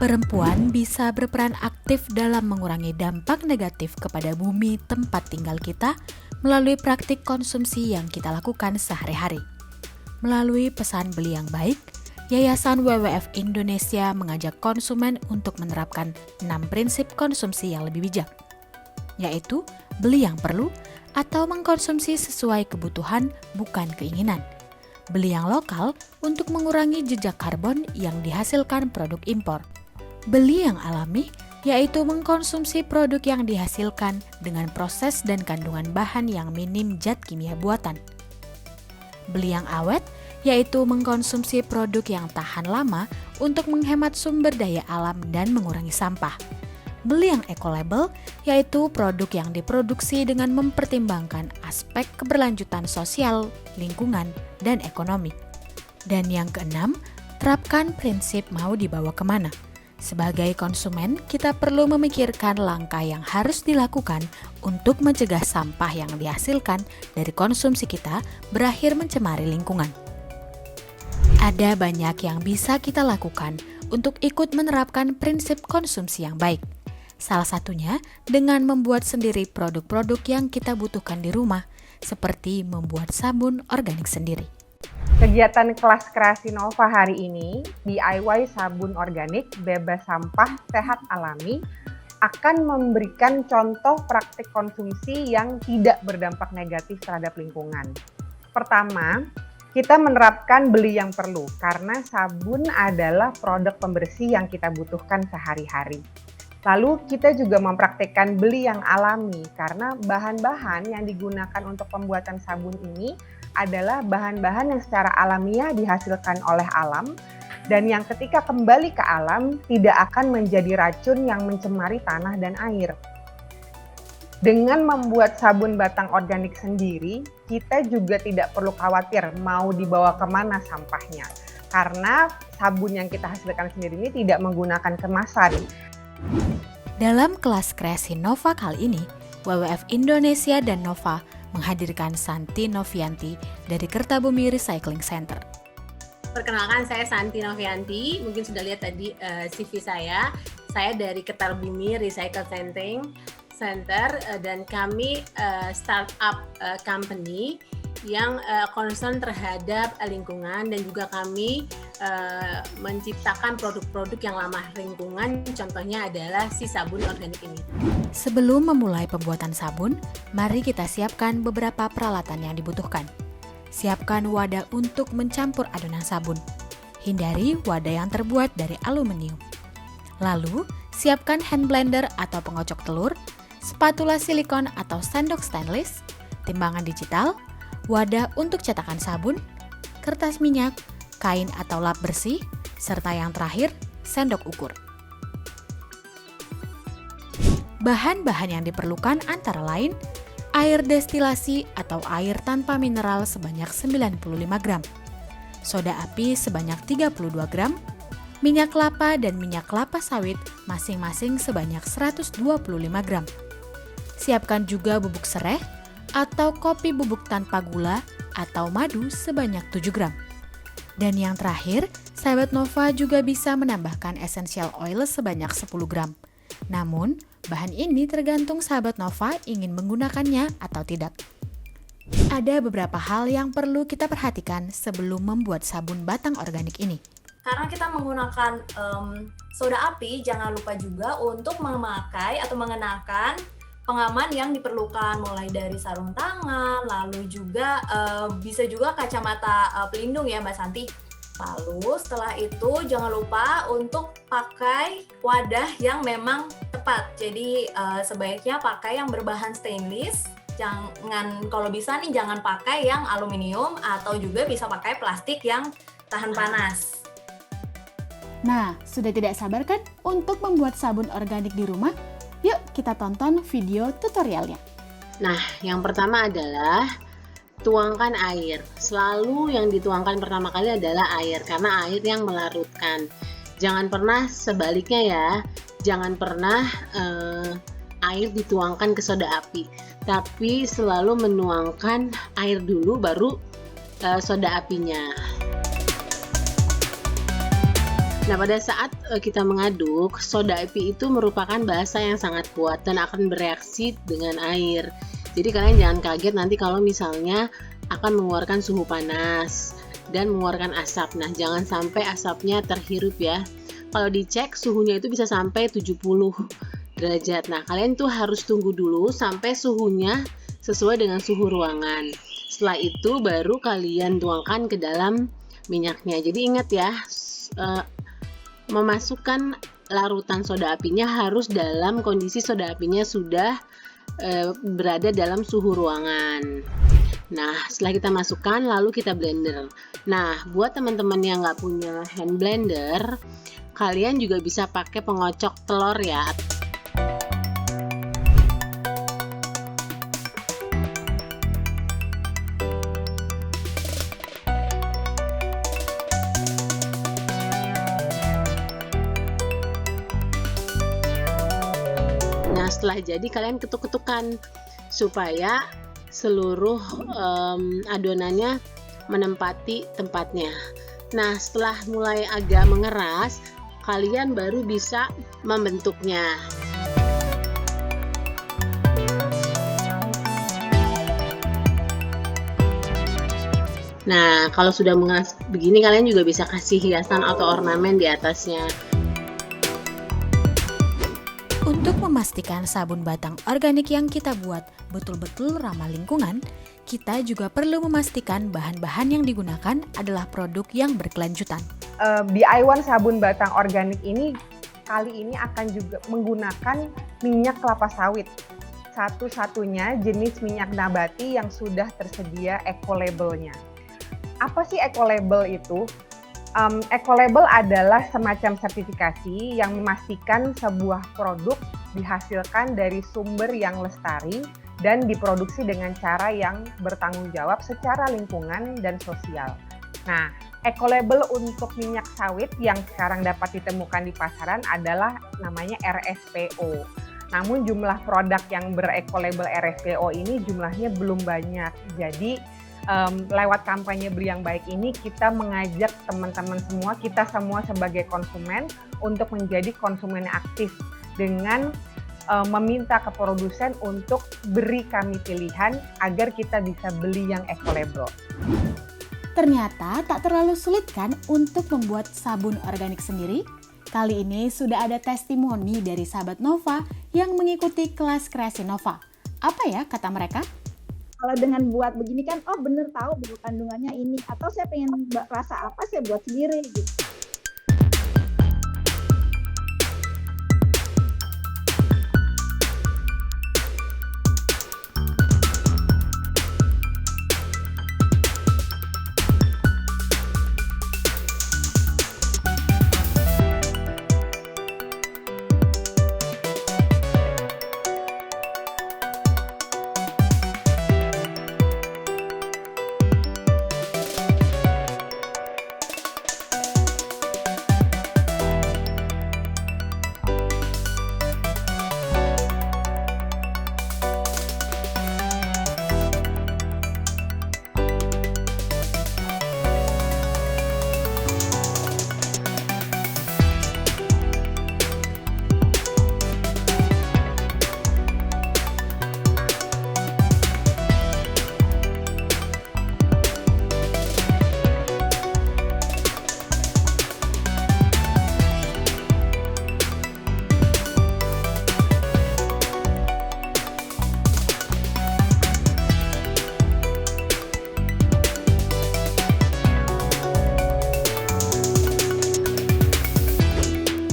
Perempuan bisa berperan aktif dalam mengurangi dampak negatif kepada bumi tempat tinggal kita melalui praktik konsumsi yang kita lakukan sehari-hari. Melalui pesan beli yang baik, Yayasan WWF Indonesia mengajak konsumen untuk menerapkan 6 prinsip konsumsi yang lebih bijak, yaitu beli yang perlu atau mengkonsumsi sesuai kebutuhan bukan keinginan. Beli yang lokal untuk mengurangi jejak karbon yang dihasilkan produk impor. Beli yang alami, yaitu mengkonsumsi produk yang dihasilkan dengan proses dan kandungan bahan yang minim zat kimia buatan. Beli yang awet, yaitu mengkonsumsi produk yang tahan lama untuk menghemat sumber daya alam dan mengurangi sampah. Beli yang eco-label, yaitu produk yang diproduksi dengan mempertimbangkan aspek keberlanjutan sosial, lingkungan, dan ekonomi. Dan yang keenam, terapkan prinsip mau dibawa kemana. Sebagai konsumen, kita perlu memikirkan langkah yang harus dilakukan untuk mencegah sampah yang dihasilkan dari konsumsi kita berakhir mencemari lingkungan. Ada banyak yang bisa kita lakukan untuk ikut menerapkan prinsip konsumsi yang baik. Salah satunya dengan membuat sendiri produk-produk yang kita butuhkan di rumah, seperti membuat sabun organik sendiri. Kegiatan kelas kreasi Nova hari ini, DIY sabun organik bebas sampah sehat alami, akan memberikan contoh praktik konsumsi yang tidak berdampak negatif terhadap lingkungan. Pertama, kita menerapkan beli yang perlu karena sabun adalah produk pembersih yang kita butuhkan sehari-hari. Lalu kita juga mempraktikkan beli yang alami karena bahan-bahan yang digunakan untuk pembuatan sabun ini adalah bahan-bahan yang secara alamiah dihasilkan oleh alam dan yang ketika kembali ke alam tidak akan menjadi racun yang mencemari tanah dan air. Dengan membuat sabun batang organik sendiri, kita juga tidak perlu khawatir mau dibawa kemana sampahnya karena sabun yang kita hasilkan sendiri ini tidak menggunakan kemasan. Dalam kelas kreasi Nova kali ini, WWF Indonesia dan Nova menghadirkan Santi Novianti dari Kertabumi Recycling Center. Perkenalkan, saya Santi Novianti. Mungkin sudah lihat tadi CV saya. Saya dari Kertabumi Recycling Center dan kami startup company yang concern terhadap lingkungan dan juga kami menciptakan produk-produk yang ramah lingkungan. Contohnya adalah si sabun organik ini. Sebelum memulai pembuatan sabun, mari kita siapkan beberapa peralatan yang dibutuhkan. Siapkan wadah untuk mencampur adonan sabun. Hindari wadah yang terbuat dari aluminium. Lalu, siapkan hand blender atau pengocok telur, spatula silikon atau sendok stainless, timbangan digital, wadah untuk cetakan sabun, kertas minyak, kain atau lap bersih, serta yang terakhir, sendok ukur. Bahan-bahan yang diperlukan antara lain air destilasi atau air tanpa mineral sebanyak 95 gram, soda api sebanyak 32 gram, minyak kelapa dan minyak kelapa sawit masing-masing sebanyak 125 gram. Siapkan juga bubuk sereh atau kopi bubuk tanpa gula atau madu sebanyak 7 gram. Dan yang terakhir, sahabat Nova juga bisa menambahkan essential oil sebanyak 10 gram. Namun, bahan ini tergantung sahabat Nova ingin menggunakannya atau tidak. Ada beberapa hal yang perlu kita perhatikan sebelum membuat sabun batang organik ini. Karena kita menggunakan soda api, jangan lupa juga untuk memakai atau mengenakan pengaman yang diperlukan, mulai dari sarung tangan, lalu juga bisa juga kacamata pelindung ya Mbak Santi. Lalu setelah itu jangan lupa untuk pakai wadah yang memang tepat. Jadi sebaiknya pakai yang berbahan stainless. Jangan, kalau bisa nih jangan pakai yang aluminium atau juga bisa pakai plastik yang tahan panas. Nah, sudah tidak sabar kan untuk membuat sabun organik di rumah? Yuk kita tonton video tutorialnya. Nah, yang pertama adalah tuangkan air. Selalu yang dituangkan pertama kali adalah air, karena air yang melarutkan. Jangan pernah sebaliknya ya. Jangan pernah air dituangkan ke soda api, tapi selalu menuangkan air dulu baru soda apinya. Nah, pada saat kita mengaduk, soda api itu merupakan basa yang sangat kuat dan akan bereaksi dengan air. Jadi kalian jangan kaget nanti kalau misalnya akan mengeluarkan suhu panas dan mengeluarkan asap. Nah, jangan sampai asapnya terhirup ya. Kalau dicek suhunya itu bisa sampai 70 derajat. Nah, kalian tuh harus tunggu dulu sampai suhunya sesuai dengan suhu ruangan. Setelah itu baru kalian tuangkan ke dalam minyaknya. Jadi ingat ya, memasukkan larutan soda apinya harus dalam kondisi soda apinya sudah berada dalam suhu ruangan. Nah, setelah kita masukkan lalu kita blender. Nah, buat teman-teman yang nggak punya hand blender, kalian juga bisa pakai pengocok telur ya. Nah, setelah jadi kalian ketuk-ketukan supaya seluruh adonannya menempati tempatnya. Nah, setelah mulai agak mengeras, kalian baru bisa membentuknya. Nah, kalau sudah mengeras begini, kalian juga bisa kasih hiasan atau ornamen di atasnya. Untuk memastikan sabun batang organik yang kita buat betul-betul ramah lingkungan, kita juga perlu memastikan bahan-bahan yang digunakan adalah produk yang berkelanjutan. DIY sabun batang organik ini kali ini akan juga menggunakan minyak kelapa sawit. Satu-satunya jenis minyak nabati yang sudah tersedia eco-label-nya. Apa sih eco-label itu? Eco-label adalah semacam sertifikasi yang memastikan sebuah produk dihasilkan dari sumber yang lestari dan diproduksi dengan cara yang bertanggung jawab secara lingkungan dan sosial. Nah, eco-label untuk minyak sawit yang sekarang dapat ditemukan di pasaran adalah namanya RSPO. Namun jumlah produk yang bereco-label RSPO ini jumlahnya belum banyak. Jadi lewat kampanye Beli Yang Baik ini kita mengajak teman-teman semua, kita semua sebagai konsumen untuk menjadi konsumen yang aktif dengan meminta ke produsen untuk beri kami pilihan agar kita bisa beli yang eco-label. Ternyata tak terlalu sulit kan untuk membuat sabun organik sendiri? Kali ini sudah ada testimoni dari sahabat Nova yang mengikuti kelas kreasi Nova. Apa ya kata mereka? Kalau dengan buat begini kan, oh bener tahu buku kandungannya ini, atau saya pengen rasa apa saya buat sendiri gitu.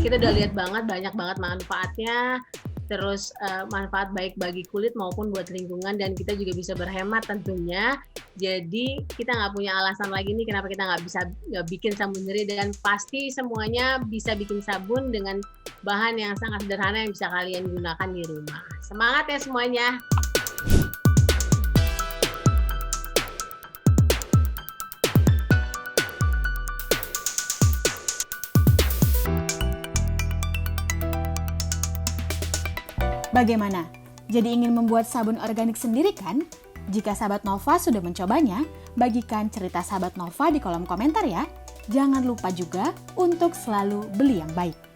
Kita udah lihat banyak banget manfaatnya, terus manfaat baik bagi kulit maupun buat lingkungan, dan kita juga bisa berhemat tentunya. Jadi kita nggak punya alasan lagi nih kenapa kita nggak bisa bikin sabun sendiri, dan pasti semuanya bisa bikin sabun dengan bahan yang sangat sederhana yang bisa kalian gunakan di rumah. Semangat ya semuanya! Bagaimana? Jadi ingin membuat sabun organik sendiri kan? Jika sahabat Nova sudah mencobanya, bagikan cerita sahabat Nova di kolom komentar ya. Jangan lupa juga untuk selalu beli yang baik.